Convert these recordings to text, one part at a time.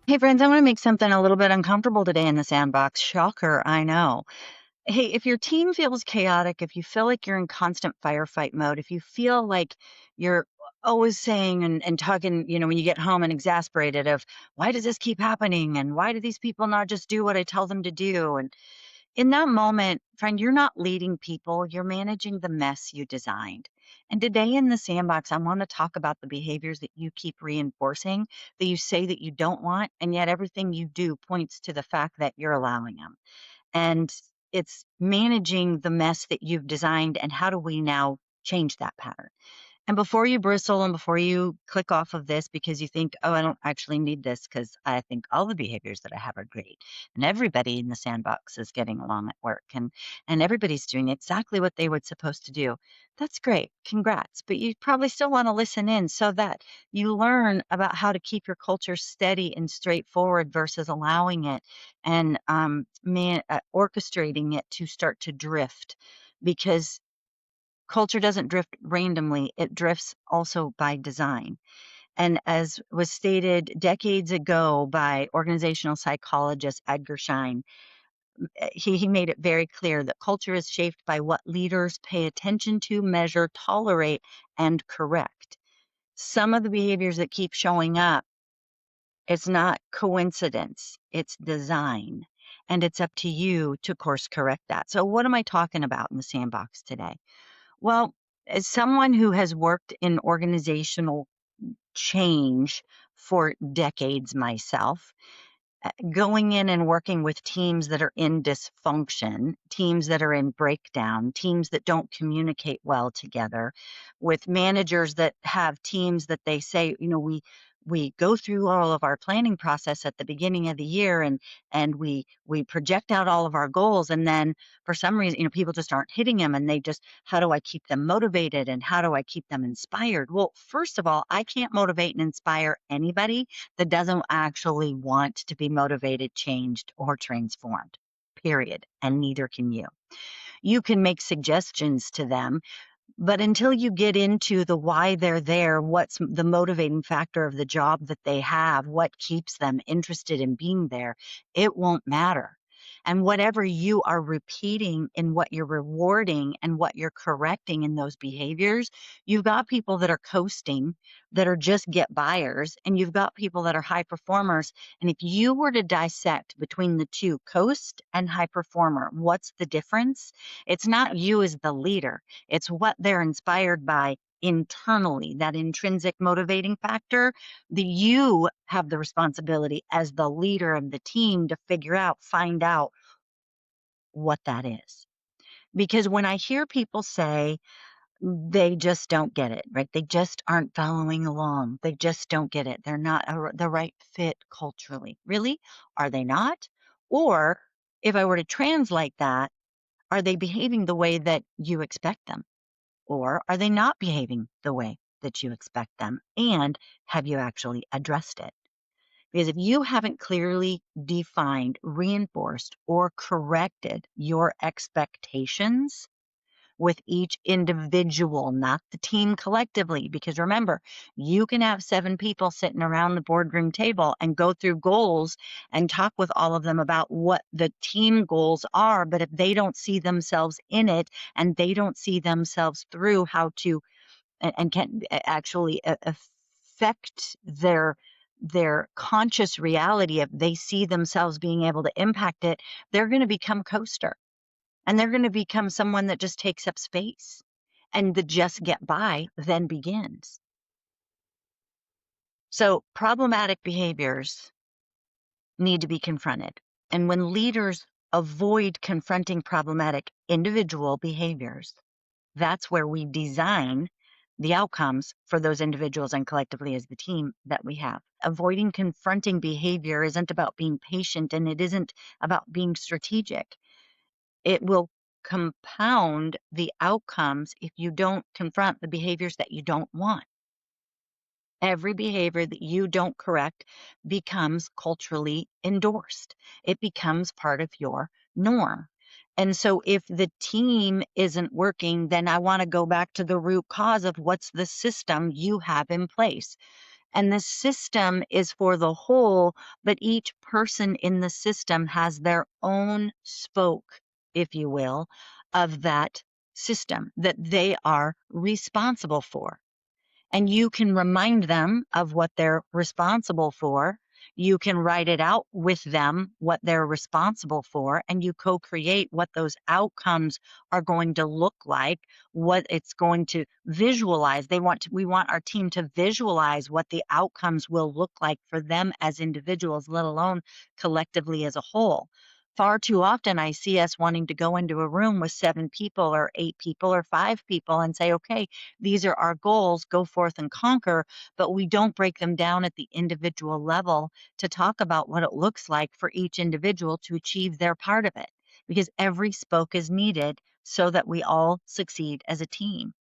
Hey, friends, I want to make something a little bit uncomfortable today in the sandbox. Shocker, I know. Hey, if your team feels chaotic, if you feel like you're in constant firefight mode, if you feel like you're always saying and talking, when you get home and exasperated of why does this keep happening? And why do these people not just do what I tell them to do? And in that moment, friend, you're not leading people, you're managing the mess you designed. And today in the sandbox, I want to talk about the behaviors that you keep reinforcing, that you say that you don't want, and yet everything you do points to the fact that you're allowing them. And it's managing the mess that you've designed, and how do we now change that pattern? And before you bristle and before you click off of this because you think, oh, I don't actually need this because I think all the behaviors that I have are great. And everybody in the sandbox is getting along at work and everybody's doing exactly what they were supposed to do. That's great. Congrats. But you probably still want to listen in so that you learn about how to keep your culture steady and straightforward versus allowing it and orchestrating it to start to drift because culture doesn't drift randomly, it drifts also by design. And as was stated decades ago by organizational psychologist Edgar Schein, he made it very clear that culture is shaped by what leaders pay attention to, measure, tolerate, and correct. Some of the behaviors that keep showing up, it's not coincidence, it's design. And it's up to you to course correct that. So, what am I talking about in the sandbox today? Well, as someone who has worked in organizational change for decades myself, going in and working with teams that are in dysfunction, teams that are in breakdown, teams that don't communicate well together, with managers that have teams that they say, we go through all of our planning process at the beginning of the year and we project out all of our goals, and then for some reason people just aren't hitting them, and they just, how do I keep them motivated and how do I keep them inspired? Well, first of all, I can't motivate and inspire anybody that doesn't actually want to be motivated, changed, or transformed, period. And neither can you. You can make suggestions to them, but until you get into the why they're there, what's the motivating factor of the job that they have, what keeps them interested in being there, it won't matter. And whatever you are repeating in what you're rewarding and what you're correcting in those behaviors, you've got people that are coasting, that are just get buyers, and you've got people that are high performers. And if you were to dissect between the two, coast and high performer, what's the difference? It's not you as the leader, it's what they're inspired by internally, that intrinsic motivating factor. The you have the responsibility as the leader of the team to find out what that is. Because when I hear people say they just don't get it, right? They just aren't following along. They just don't get it. They're not the right fit culturally. Really? Are they not? Or if I were to translate that, are they behaving the way that you expect them? Or are they not behaving the way that you expect them? And have you actually addressed it? Because if you haven't clearly defined, reinforced, or corrected your expectations with each individual, not the team collectively, because remember, you can have 7 people sitting around the boardroom table and go through goals and talk with all of them about what the team goals are. But if they don't see themselves in it and they don't see themselves through how to and can actually affect their conscious reality, if they see themselves being able to impact it, they're going to become coaster, and they're going to become someone that just takes up space, and the just get by then begins. So problematic behaviors need to be confronted. And when leaders avoid confronting problematic individual behaviors, that's where we design the outcomes for those individuals and collectively as the team that we have. Avoiding confronting behavior isn't about being patient, and it isn't about being strategic. It will compound the outcomes if you don't confront the behaviors that you don't want. Every behavior that you don't correct becomes culturally endorsed. It becomes part of your norm. And so if the team isn't working, then I want to go back to the root cause of what's the system you have in place. And the system is for the whole, but each person in the system has their own spoke, if you will, of that system that they are responsible for. And you can remind them of what they're responsible for. You can write it out with them, what they're responsible for, and you co-create what those outcomes are going to look like, what it's going to visualize. We want our team to visualize what the outcomes will look like for them as individuals, let alone collectively as a whole. Far too often, I see us wanting to go into a room with 7 people or 8 people or 5 people and say, okay, these are our goals, go forth and conquer, but we don't break them down at the individual level to talk about what it looks like for each individual to achieve their part of it, because every spoke is needed so that we all succeed as a team.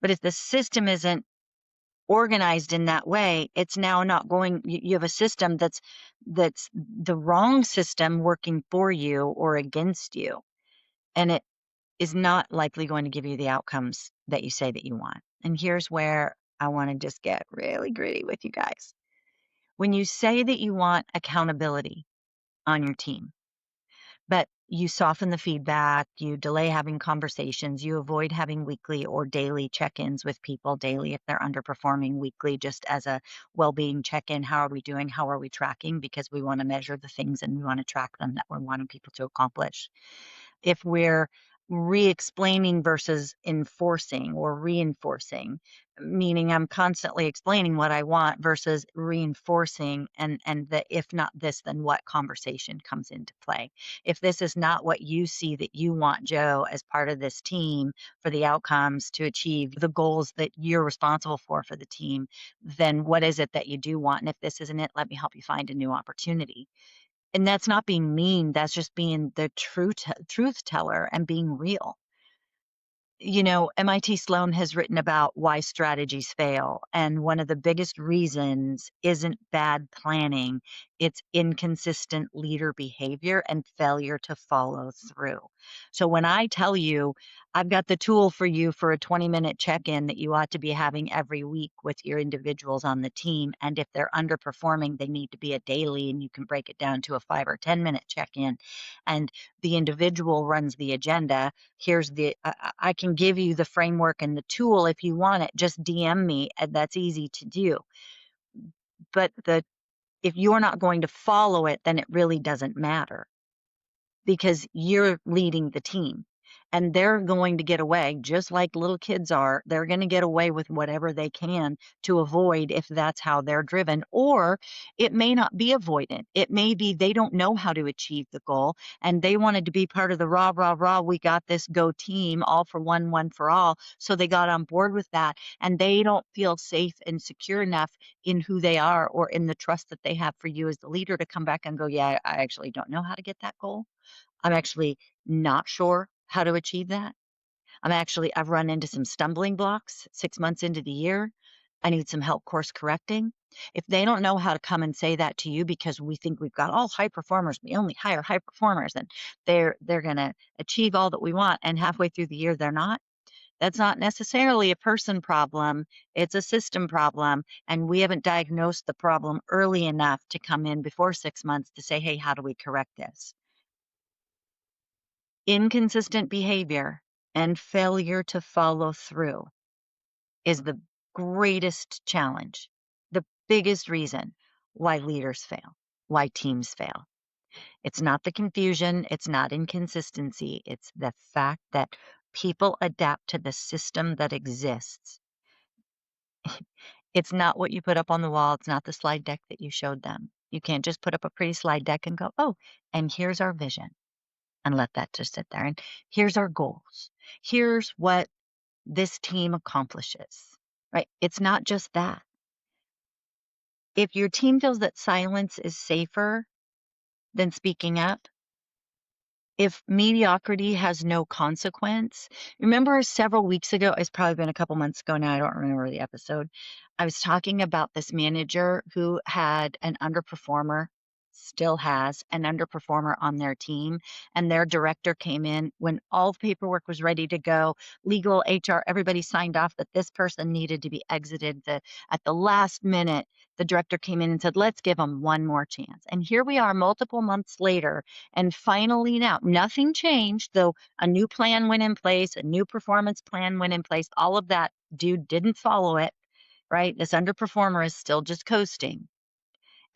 But if the system isn't organized in that way, it's now not going, you have a system that's the wrong system working for you or against you. And it is not likely going to give you the outcomes that you say that you want. And here's where I want to just get really gritty with you guys. When you say that you want accountability on your team, but you soften the feedback, you delay having conversations, you avoid having weekly or daily check-ins with people daily if they're underperforming, weekly just as a well-being check-in. How are we doing? How are we tracking? Because we want to measure the things and we want to track them that we're wanting people to accomplish. If we're re-explaining versus enforcing or reinforcing, meaning I'm constantly explaining what I want versus reinforcing, and the if not this, then what conversation comes into play. If this is not what you see that you want, Joe, as part of this team for the outcomes to achieve the goals that you're responsible for the team, then what is it that you do want? And if this isn't it, let me help you find a new opportunity. And that's not being mean, that's just being the truth teller and being real. You know, MIT Sloan has written about why strategies fail, and one of the biggest reasons isn't bad planning, it's inconsistent leader behavior and failure to follow through. So when I tell you, I've got the tool for you for a 20-minute check-in that you ought to be having every week with your individuals on the team, and if they're underperforming, they need to be a daily, and you can break it down to a 5 or 10-minute check-in, and the individual runs the agenda. Here's I can give you the framework and the tool if you want it. Just DM me, and that's easy to do. But if you're not going to follow it, then it really doesn't matter, because you're leading the team. And they're going to get away, just like little kids are. They're going to get away with whatever they can to avoid if that's how they're driven. Or it may not be avoidant. It may be they don't know how to achieve the goal and they wanted to be part of the rah, rah, rah, we got this, go team, all for one, one for all. So they got on board with that, and they don't feel safe and secure enough in who they are or in the trust that they have for you as the leader to come back and go, yeah, I actually don't know how to get that goal. I'm actually not sure how to achieve that. I've run into some stumbling blocks 6 months into the year. I need some help course correcting. If they don't know how to come and say that to you because we think we've got all high performers, we only hire high performers and they're going to achieve all that we want, and halfway through the year they're not, that's not necessarily a person problem. It's a system problem. And we haven't diagnosed the problem early enough to come in before 6 months to say, hey, how do we correct this? Inconsistent behavior and failure to follow through is the greatest challenge, the biggest reason why leaders fail, why teams fail. It's not the confusion, it's not inconsistency, it's the fact that people adapt to the system that exists. It's not what you put up on the wall, it's not the slide deck that you showed them. You can't just put up a pretty slide deck and go, oh, and here's our vision, and let that just sit there. And here's our goals. Here's what this team accomplishes, right? It's not just that. If your team feels that silence is safer than speaking up, if mediocrity has no consequence, remember several weeks ago, it's probably been a couple months ago now, I don't remember the episode, I was talking about this manager who had an underperformer still has an underperformer on their team, and their director came in when all the paperwork was ready to go, legal, HR, everybody signed off that this person needed to be exited. At the last minute, the director came in and said, let's give them one more chance. And here we are multiple months later, and finally now, nothing changed, though a new plan went in place, a new performance plan went in place, all of that. Dude didn't follow it, right? This underperformer is still just coasting.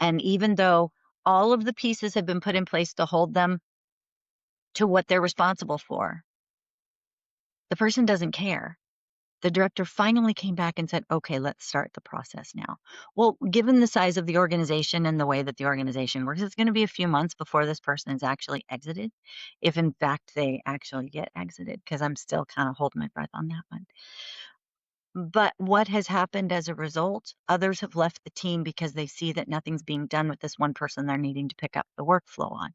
And even though all of the pieces have been put in place to hold them to what they're responsible for, the person doesn't care. The director finally came back and said, okay, let's start the process now. Well, given the size of the organization and the way that the organization works, it's going to be a few months before this person is actually exited, if in fact they actually get exited, because I'm still kind of holding my breath on that one. But what has happened as a result? Others have left the team because they see that nothing's being done with this one person they're needing to pick up the workflow on.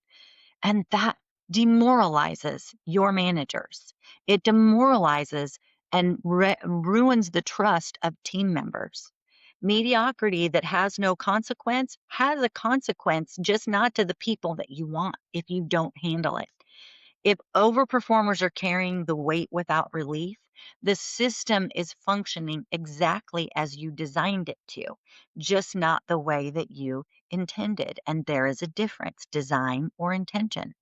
And that demoralizes your managers. It demoralizes and ruins the trust of team members. Mediocrity that has no consequence has a consequence, just not to the people that you want if you don't handle it. If overperformers are carrying the weight without relief, the system is functioning exactly as you designed it to, just not the way that you intended. And there is a difference, design or intention.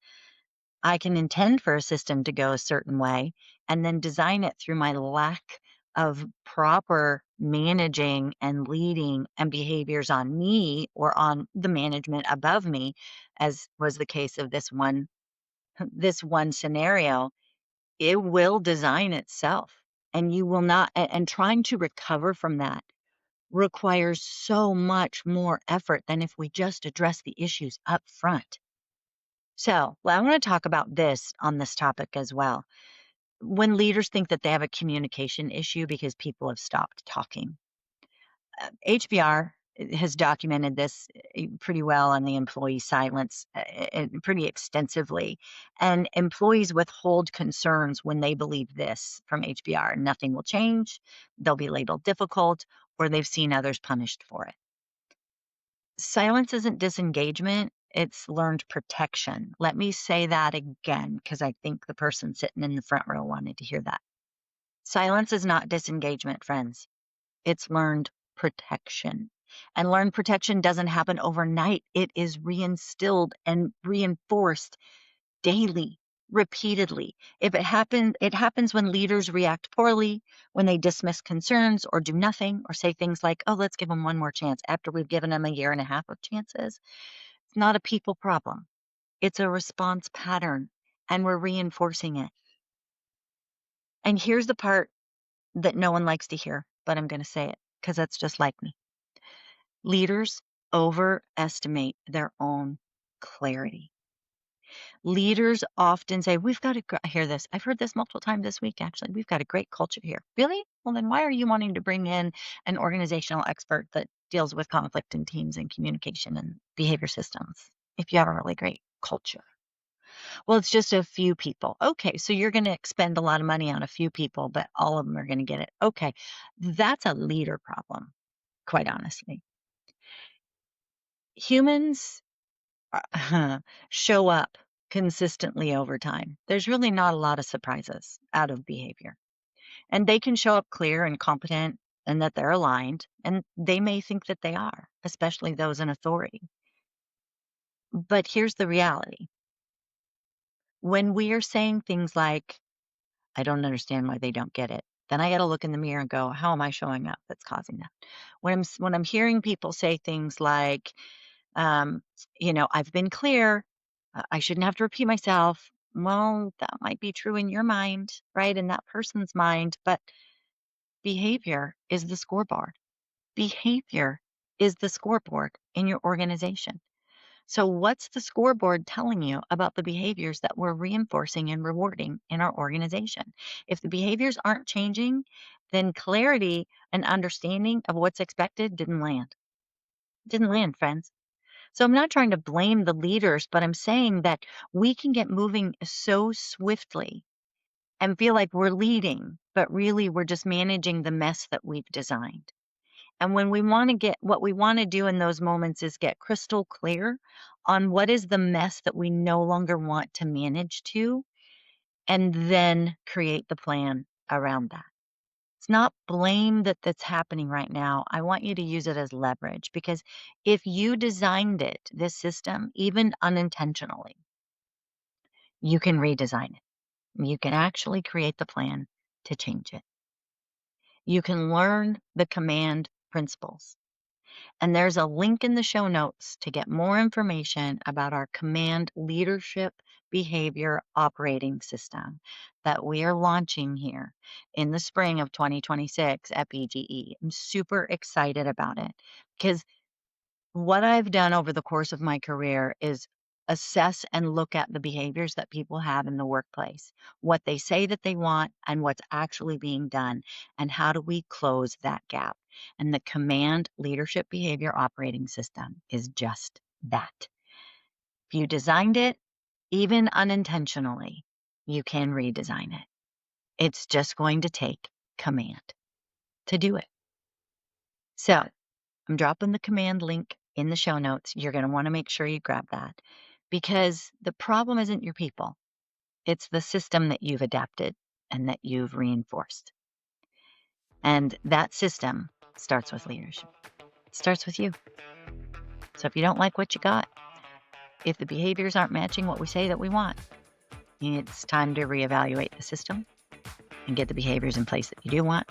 I can intend for a system to go a certain way and then design it through my lack of proper managing and leading and behaviors on me or on the management above me, as was the case of this one scenario. It will design itself, and you will not, and trying to recover from that requires so much more effort than if we just address the issues up front. So, well, I want to talk about this on this topic as well. When leaders think that they have a communication issue because people have stopped talking, HBR has documented this pretty well on the employee silence pretty extensively. And employees withhold concerns when they believe this from HBR. Nothing will change, they'll be labeled difficult, or they've seen others punished for it. Silence isn't disengagement, it's learned protection. Let me say that again, because I think the person sitting in the front row wanted to hear that. Silence is not disengagement, friends. It's learned protection. And learned protection doesn't happen overnight. It is reinstilled and reinforced daily, repeatedly. If it happens when leaders react poorly, when they dismiss concerns or do nothing or say things like, oh, let's give them one more chance after we've given them a year and a half of chances. It's not a people problem. It's a response pattern, and we're reinforcing it. And here's the part that no one likes to hear, but I'm going to say it because that's just like me. Leaders overestimate their own clarity. Leaders often say, we've got I hear this. I've heard this multiple times this week, actually. We've got a great culture here. Really? Well, then why are you wanting to bring in an organizational expert that deals with conflict in teams and communication and behavior systems if you have a really great culture? Well, it's just a few people. Okay, so you're going to expend a lot of money on a few people, but all of them are going to get it. Okay, that's a leader problem, quite honestly. Humans show up consistently over time. There's really not a lot of surprises out of behavior. And they can show up clear and competent and that they're aligned, and they may think that they are, especially those in authority. But here's the reality. When we are saying things like, I don't understand why they don't get it, then I got to look in the mirror and go, how am I showing up that's causing that? When I'm hearing people say things like, I've been clear, I shouldn't have to repeat myself. Well, that might be true in your mind, right? In that person's mind, but behavior is the scoreboard. Behavior is the scoreboard in your organization. So what's the scoreboard telling you about the behaviors that we're reinforcing and rewarding in our organization? If the behaviors aren't changing, then clarity and understanding of what's expected didn't land. Didn't land, friends. So I'm not trying to blame the leaders, but I'm saying that we can get moving so swiftly and feel like we're leading, but really we're just managing the mess that we've designed. And when we want to get what we want to do in those moments is get crystal clear on what is the mess that we no longer want to manage to, and then create the plan around that. It's not blame that's happening right now. I want you to use it as leverage, because if you designed it, this system, even unintentionally, you can redesign it. You can actually create the plan to change it. You can learn the command principles. And there's a link in the show notes to get more information about our command leadership behavior operating system that we are launching here in the spring of 2026 at BGE. I'm super excited about it because what I've done over the course of my career is assess and look at the behaviors that people have in the workplace, what they say that they want and what's actually being done, and how do we close that gap. And the command leadership behavior operating system is just that. If you designed it, even unintentionally, you can redesign it. It's just going to take command to do it. So I'm dropping the command link in the show notes. You're going to want to make sure you grab that, because the problem isn't your people. It's the system that you've adapted and that you've reinforced. And that system starts with leadership. It starts with you. So if you don't like what you got, if the behaviors aren't matching what we say that we want, it's time to reevaluate the system and get the behaviors in place that you do want.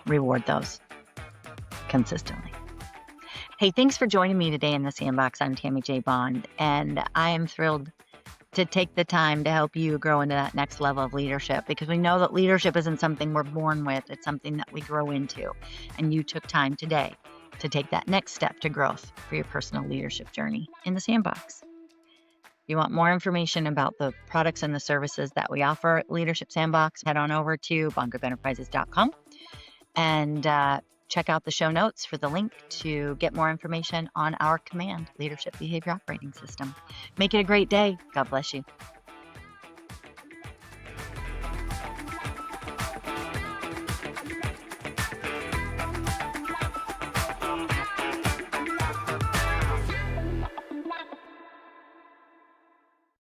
Reward those consistently. Hey, thanks for joining me today in the Sandbox. I'm Tammy J. Bond, and I am thrilled to take the time to help you grow into that next level of leadership, because we know that leadership isn't something we're born with. It's something that we grow into. And you took time today to take that next step to growth for your personal leadership journey in the Sandbox. If you want more information about the products and the services that we offer at Leadership Sandbox, head on over to bondgroupenterprises.com and check out the show notes for the link to get more information on our command leadership behavior operating system. Make it a great day. God bless you.